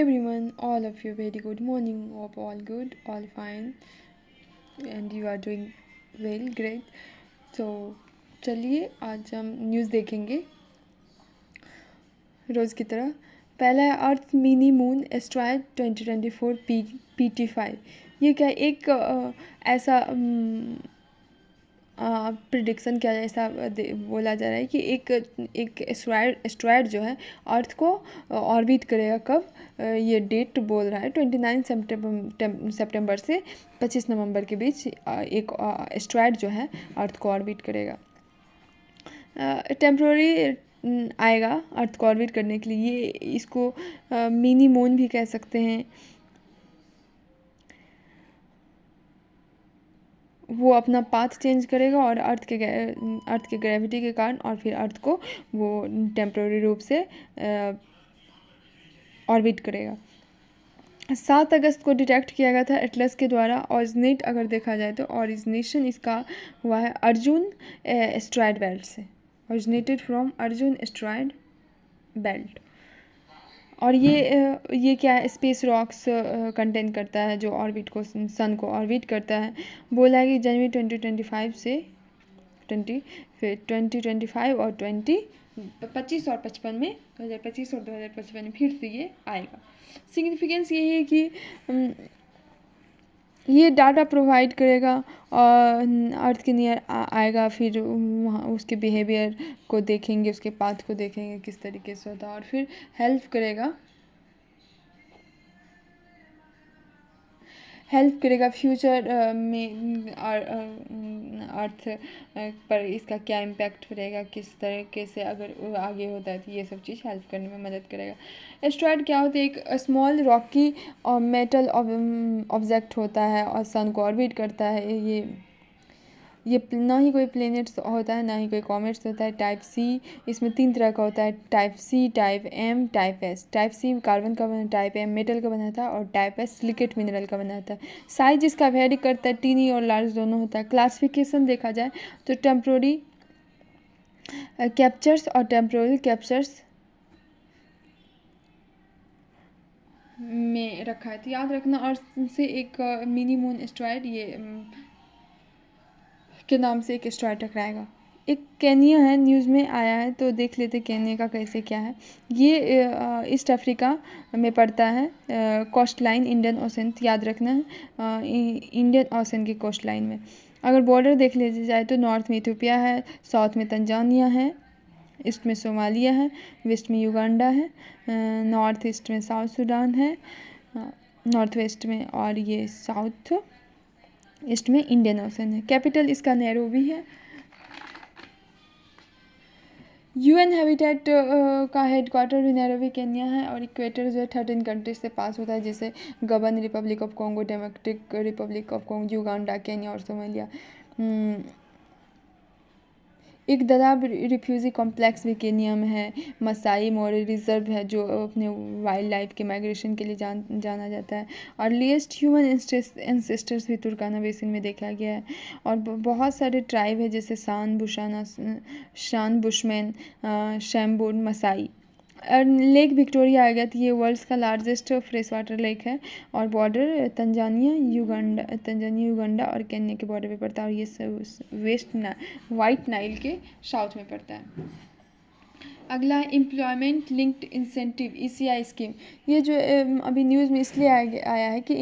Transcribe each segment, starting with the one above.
everyone, all of you, very good morning. Hope all good, all fine, and you are doing well, great. So चलिए आज हम news देखेंगे रोज़ की तरह। पहला है अर्थ मिनी मून एस्ट्रॉयड 2024 PT5। ये क्या एक ऐसा प्रिडिक्शन किया जाए, ऐसा बोला जा रहा है कि एक एस्ट्रॉयड जो है अर्थ को ऑर्बिट करेगा। कब? ये डेट बोल रहा है 29 सितंबर से 25 नवंबर के बीच एक एस्ट्रॉयड जो है अर्थ को ऑर्बिट करेगा। टेम्प्रोरी आएगा अर्थ को ऑर्बिट करने के लिए। ये इसको मिनी मून भी कह सकते हैं। वो अपना पाथ चेंज करेगा और अर्थ के ग्रेविटी के कारण, और फिर अर्थ को वो टेम्प्रोरी रूप से ऑर्बिट करेगा। 7 अगस्त को डिटेक्ट किया गया था एटलस के द्वारा। ऑरिजिनेट अगर देखा जाए तो ऑरिजिनेशन इसका हुआ है अर्जुन एस्ट्रॉयड बेल्ट से। Originated from Arjun asteroid belt. और ये क्या है, स्पेस रॉक्स कंटेन करता है जो ऑर्बिट को, सन को ऑर्बिट करता है। बोला है कि जनवरी 2025 से 2025 और 25 और 55 में 2025 और 2055 में फिर से ये आएगा। सिग्निफिकेंस ये है कि ये डाटा प्रोवाइड करेगा और अर्थ के नियर आएगा। फिर वहाँ उसके बिहेवियर को देखेंगे, उसके पाथ को देखेंगे किस तरीके से होता है, और फिर हेल्प करेगा फ्यूचर में अर्थ पर इसका क्या इम्पैक्ट पड़ेगा, किस तरीके से अगर आगे होता है तो ये सब चीज़ हेल्प करने में मदद करेगा। एस्ट्रॉयड क्या होता है? एक स्मॉल रॉकी और मेटल ऑब्जेक्ट होता है और सन को ऑर्बिट करता है। ये ना ही कोई प्लेनेट्स होता है, ना ही कोई कॉमेट्स होता है। टाइप सी इसमें 3 तरह का होता है, type C, type M, type S. Type C carbon का बना, टाइप एम मेटल का बना था, और टाइप एस सिलिकेट मिनरल का बना था। साइज इसका वेरी करता है, टीनी और लार्ज दोनों होता है। क्लासिफिकेशन देखा जाए तो टेम्प्रोरी कैप्चर्स और टेम्प्रोरल कैप्चर्स में रखा है। तो याद रखना, अर्थ से एक मिनी मून एस्ट्रॉयड ये के नाम से एक एस्ट्रॉयड टकराएगा। एक केनिया है, न्यूज़ में आया है, तो देख लेते केनिया का कैसे क्या है। ये ईस्ट अफ्रीका में पड़ता है। कोस्ट लाइन इंडियन ओशन, याद रखना है इंडियन ओशन की कोस्ट लाइन में। अगर बॉर्डर देख लीजिए जाए तो नॉर्थ में इथियोपिया है, साउथ में तंजानिया है, ईस्ट में सोमालिया है, वेस्ट में युगांडा है, नॉर्थ ईस्ट में साउथ सूडान है, नॉर्थ वेस्ट में, और ये साउथ ईस्ट में इंडियन ओशन है। कैपिटल इसका नैरोबी है। यूएन हैबिटेट का हेडक्वार्टर भी नैरोबी केन्या है। और इक्वेटर जो है 13 कंट्रीज से पास होता है, जैसे गबन, Republic of Congo, democratic Republic of Congo, Uganda, Kenya और सोमालिया। एक ददाब रिफ्यूज़ी कॉम्प्लेक्स भी केन्या में है। मसाई मोरे रिजर्व है जो अपने वाइल्ड लाइफ के माइग्रेशन के लिए जाना जाता है। अर्लीस्ट ह्यूमन एंसेस्टर्स भी तुर्काना बेसिन में देखा गया है। और बहुत सारे ट्राइब है, जैसे शान बुशमैन, शैम्बून, मसाई। लेक विक्टोरिया आ गया तो ये वर्ल्ड्स का लार्जेस्ट फ्रेश वाटर लेक है। और बॉर्डर तंजानिया, युगांडा और केन्या के बॉर्डर पे पड़ता है। और ये वाइट नाइल के साउथ में पड़ता है। अगला है employment linked incentive ECI scheme. ये जो अभी न्यूज़ में इसलिए आया है कि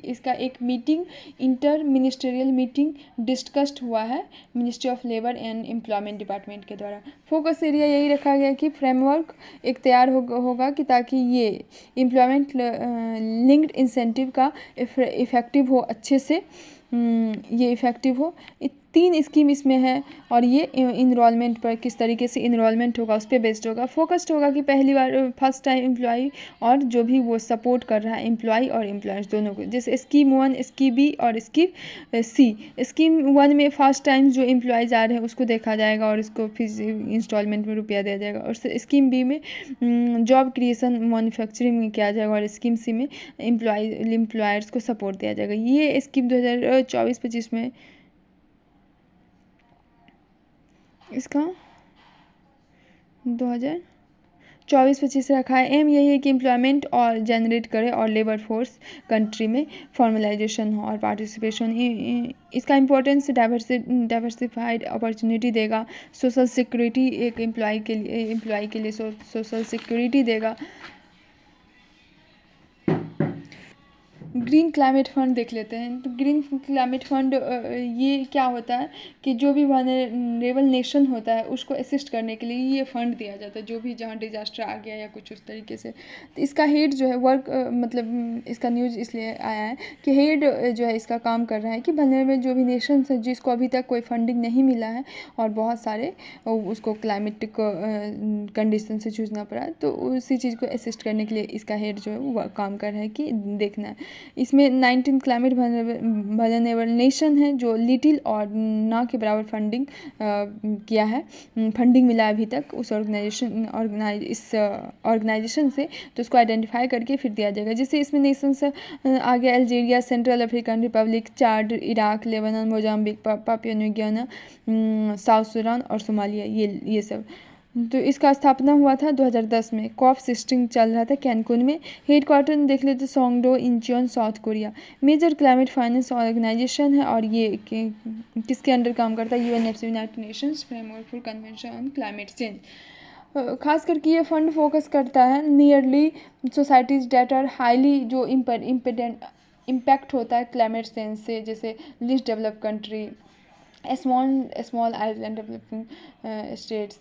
इसका एक meeting, inter ministerial meeting discussed हुआ है ministry of labour and employment department के द्वारा। फोकस एरिया यही रखा गया कि फ्रेमवर्क एक तैयार होगा कि ताकि ये एम्प्लॉयमेंट लिंक्ड इंसेंटिव का इफ़ेक्टिव हो, अच्छे से ये इफ़ेक्टिव हो। 3 स्कीम इसमें है, और ये इनरोलमेंट पर किस तरीके से इनरोलमेंट होगा उस पर बेस्ड होगा। फोकस्ड होगा कि पहली बार फर्स्ट टाइम एम्प्लॉय और जो भी वो सपोर्ट कर रहा है एम्प्लॉय और एम्प्लॉयर्स दोनों को। जैसे स्कीम 1, स्कीम बी और स्कीम सी। स्कीम 1 में फर्स्ट टाइम जो एम्प्लॉयज़ आ रहे हैं उसको देखा जाएगा और उसको फिर इंस्टॉलमेंट में रुपया दिया जाएगा। और स्कीम बी में जॉब क्रिएशन मैन्युफैक्चरिंग में किया जाएगा। और स्कीम सी में एम्प्लॉयर्स को सपोर्ट दिया जाएगा। ये स्कीम 2024-25 में इसका 24-25 रखा है। एम यही है कि एम्प्लॉयमेंट और जनरेट करे और लेबर फोर्स कंट्री में फॉर्मलाइजेशन हो और पार्टिसिपेशन। इसका इम्पोर्टेंस डाइवर्सिफाइड अपॉर्चुनिटी देगा। सोशल सिक्योरिटी एक एम्प्लॉय के लिए सोशल सिक्योरिटी देगा। ग्रीन क्लाइमेट फंड देख लेते हैं। तो ग्रीन क्लाइमेट फंड ये क्या होता है कि जो भी वनरेबल नेशन होता है उसको असिस्ट करने के लिए ये फंड दिया जाता है, जो भी जहाँ डिजास्टर आ गया या कुछ उस तरीके से। तो इसका हेड जो है मतलब इसका न्यूज़ इसलिए आया है कि हेड जो है इसका काम कर रहा है कि वनरेबल जो भी नेशन है जिसको अभी तक कोई फंडिंग नहीं मिला है और बहुत सारे उसको क्लाइमेटिक कंडीशन से जूझना पड़ा, तो उसी चीज़ को असिस्ट करने के लिए इसका हेड जो है वो काम कर रहा है कि देखना है। इसमें 19 क्लाइमेट वल्नरेबल नेशन है जो लिटिल और ना के बराबर फंडिंग किया है, फंडिंग मिला अभी तक उस ऑर्गेनाइजेशन से। तो उसको आइडेंटिफाई करके फिर दिया जाएगा। जैसे इसमें नेशंस आ गया Algeria, Central African Republic, Chad, Iraq, Lebanon, Mozambique, Papua New Guinea, South Sudan और सोमालिया, ये सब। तो इसका स्थापना हुआ था 2010 में। कॉप 16 चल रहा था कैनकुन में। हेड क्वार्टर देख लेते Songdo, Incheon, South Korea. Major climate finance organisation है और ये किसके अंडर काम करता है? UNFC, United Nations framework for convention on climate change. खास करके ये फंड फोकस करता है nearly societies that are highly जो इम्पैक्ट होता है क्लाइमेट चेंज से, जैसे least develop country, small island developing states,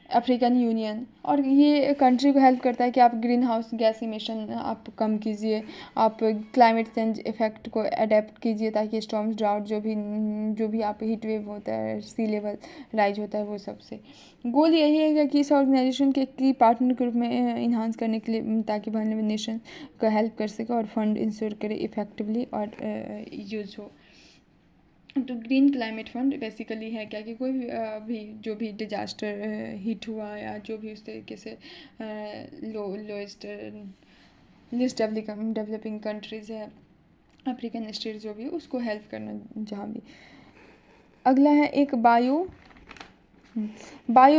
African Union. और ये कंट्री को हेल्प करता है कि आप ग्रीन हाउस गैस इमिशन आप कम कीजिए, आप क्लाइमेट चेंज इफेक्ट को अडेप्ट कीजिए ताकि स्टॉर्म्स, ड्राउट, जो भी आप हीट वेव होता है, सी लेवल राइज होता है, वो सब से। गोल यही है कि इस ऑर्गेनाइजेशन के की पार्टनर के रूप में इन्हांस करने के लिए, ताकि वल्नरेबल नेशन का हेल्प कर सके और फंड इंश्योर करे इफेक्टिवली और यूज हो। तो ग्रीन क्लाइमेट फंड बेसिकली है क्या कि कोई भी जो भी डिजास्टर हिट हुआ या जो भी उस तरीके से लिस्ट डेवलपिंग कंट्रीज़ है, अफ्रीकन स्टेट जो भी, उसको हेल्प करना जहाँ भी। अगला है एक बायो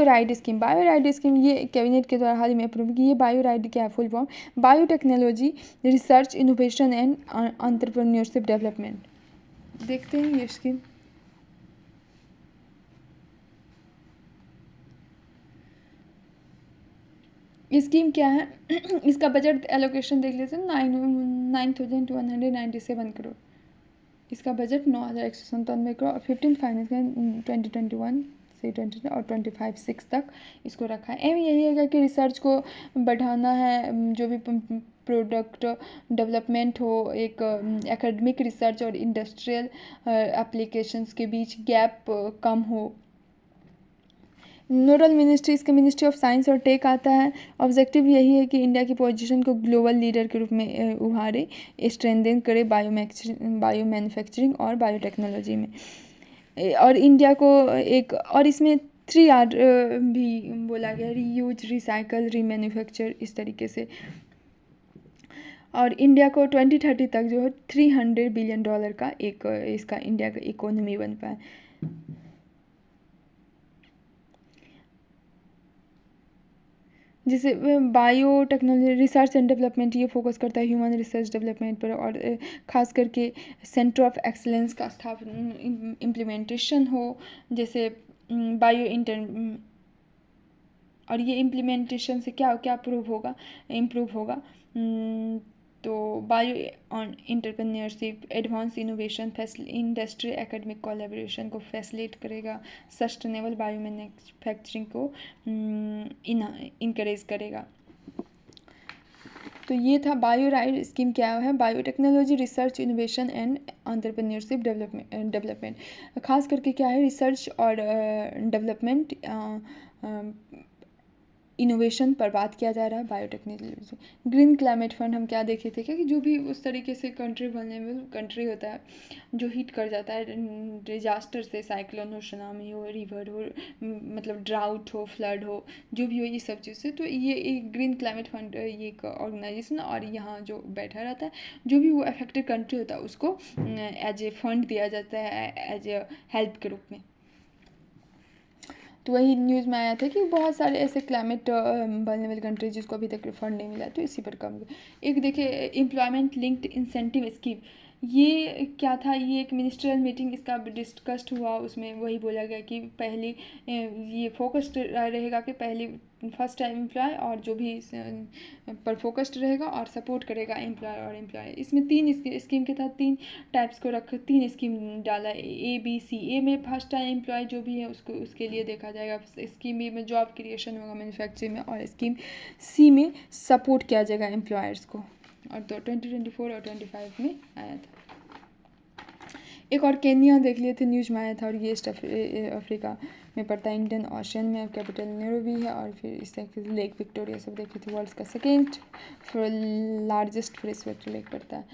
राइड स्कीम। ये कैबिनेट के द्वारा हाल ही में अप्रूव की। ये बायो राइड क्या है? Full form biotechnology research innovation and entrepreneurship development. देखते हैं ये स्कीम। स्कीम क्या है? इसका बजट एलोकेशन देख लेते हैं। 9,197 करोड़। इसका बजट 9,197 करोड़ और 15 फाइनेंस 2021 से 20 और 25-6 तक इसको रखा है। एम यही है कि रिसर्च को बढ़ाना है, जो भी प्रोडक्ट डेवलपमेंट हो, एक एकेडमिक रिसर्च और इंडस्ट्रियल एप्लीकेशंस के बीच गैप कम हो। नोडल मिनिस्ट्री इसका मिनिस्ट्री ऑफ साइंस और टेक आता है। ऑब्जेक्टिव यही है कि इंडिया की पोजीशन को ग्लोबल लीडर के रूप में उभारे, स्ट्रेंथन करे बायो मैन्युफैक्चरिंग और बायोटेक्नोलॉजी में। और इंडिया को एक और इसमें 3R भी बोला गया, रीयूज, रिसाइकल, रीमैन्युफैक्चर, इस तरीके से। और इंडिया को 2030 तक जो है $300 बिलियन का एक इसका इंडिया का इकोनॉमी बन पाए। जैसे बायोटेक्नोलॉजी रिसर्च एंड डेवलपमेंट, ये फोकस करता है ह्यूमन रिसर्च डेवलपमेंट पर और ख़ास करके सेंटर ऑफ एक्सलेंस का स्थापना इम्प्लीमेंटेशन हो, जैसे और ये इम्प्लीमेंटेशन से क्या क्या इम्प्रूव होगा। तो bio entrepreneurship, advance innovation, industry academic collaboration को फैसिलिटेट करेगा, सस्टेनेबल बायो मैन्युफैक्चरिंग को इनकरेज करेगा। तो ये था बायो राइड स्कीम क्या है? Biotechnology research innovation and entrepreneurship development. खास करके क्या है? रिसर्च और डेवलपमेंट इनोवेशन पर बात किया जा रहा है बायोटेक्नोलॉजी। ग्रीन क्लाइमेट फंड हम क्या देखे थे कि जो भी उस तरीके से वल्नरेबल कंट्री होता है जो हिट कर जाता है डिजास्टर से, साइक्लोन हो, सुनामी हो, रिवर हो, मतलब ड्राउट हो, फ्लड हो, जो भी हो, ये सब चीज़ से। तो ये एक ग्रीन क्लाइमेट फंड ये एक ऑर्गेनाइजेशन और यहाँ जो बैठा रहता है, जो भी वो अफेक्टेड कंट्री होता है उसको एज ए फंड दिया जाता है, एज ए हेल्प के रूप में। तो वही न्यूज़ में आया था कि बहुत सारे ऐसे क्लाइमेट वल्नरेबल कंट्रीज जिसको अभी तक फंड नहीं मिला, तो इसी पर काम। एक देखिए एम्प्लॉयमेंट लिंक्ड इंसेंटिव स्कीम, ये क्या था, ये एक मिनिस्ट्रियल मीटिंग इसका डिस्कस्ड हुआ, उसमें वही बोला गया कि पहली ये फोकस्ड रहेगा कि पहली फर्स्ट टाइम एम्प्लॉय और जो भी पर फोकस्ड रहेगा और सपोर्ट करेगा एम्प्लॉय और एम्प्लॉय। इसमें तीन स्कीम के तहत तीन टाइप्स को रख तीन स्कीम डाला, ABC। ए में फर्स्ट टाइम एम्प्लॉय जो भी है उसको उसके लिए देखा जाएगा, स्कीम बी में जॉब क्रिएशन होगा मैन्युफैक्चरिंग में, और स्कीम सी में सपोर्ट किया जाएगा एम्प्लॉयर्स को। और 2024 और 25 में आया था। एक और केन्या देख लिए थे, न्यूज़ में आया था, और ये ईस्ट अफ्रीका में पड़ता है, इंडियन ओशन में, कैपिटल नैरोबी है। और फिर इस तरह के लेक विक्टोरिया सब देखे थे, वर्ल्ड का second largest fresh water lake पड़ता है।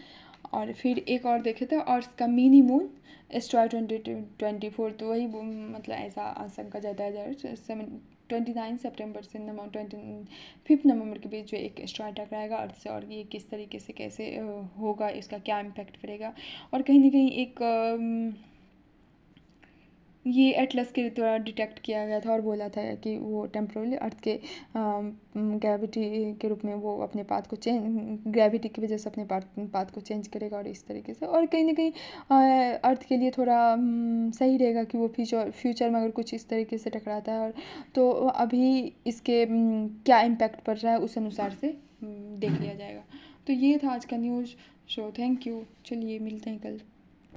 और फिर एक और देखे थे, और इसका मिनी मून एस्ट्रॉय 2024, तो वही मतलब ऐसा आशंका जताया जा रहा है 29 सितंबर से 5 नवंबर के बीच जो एक एस्ट्रॉय टकराएगा अर्थ से, और ये किस तरीके से कैसे होगा, इसका क्या इम्पैक्ट पड़ेगा। और कहीं ना कहीं एक ये एटलस के द्वारा डिटेक्ट किया गया था, और बोला था कि वो टेम्प्रोरली अर्थ के ग्रेविटी के रूप में वो अपने पाथ को ग्रेविटी की वजह से अपने पाथ को चेंज करेगा, और इस तरीके से। और कहीं ना कहीं अर्थ के लिए थोड़ा सही रहेगा कि वो फ्यूचर में अगर कुछ इस तरीके से टकराता है, और तो अभी इसके क्या इम्पैक्ट पड़ रहा है उस अनुसार से देख लिया जाएगा। तो ये था आज का न्यूज़ शो। थैंक यू, चलिए मिलते हैं कल।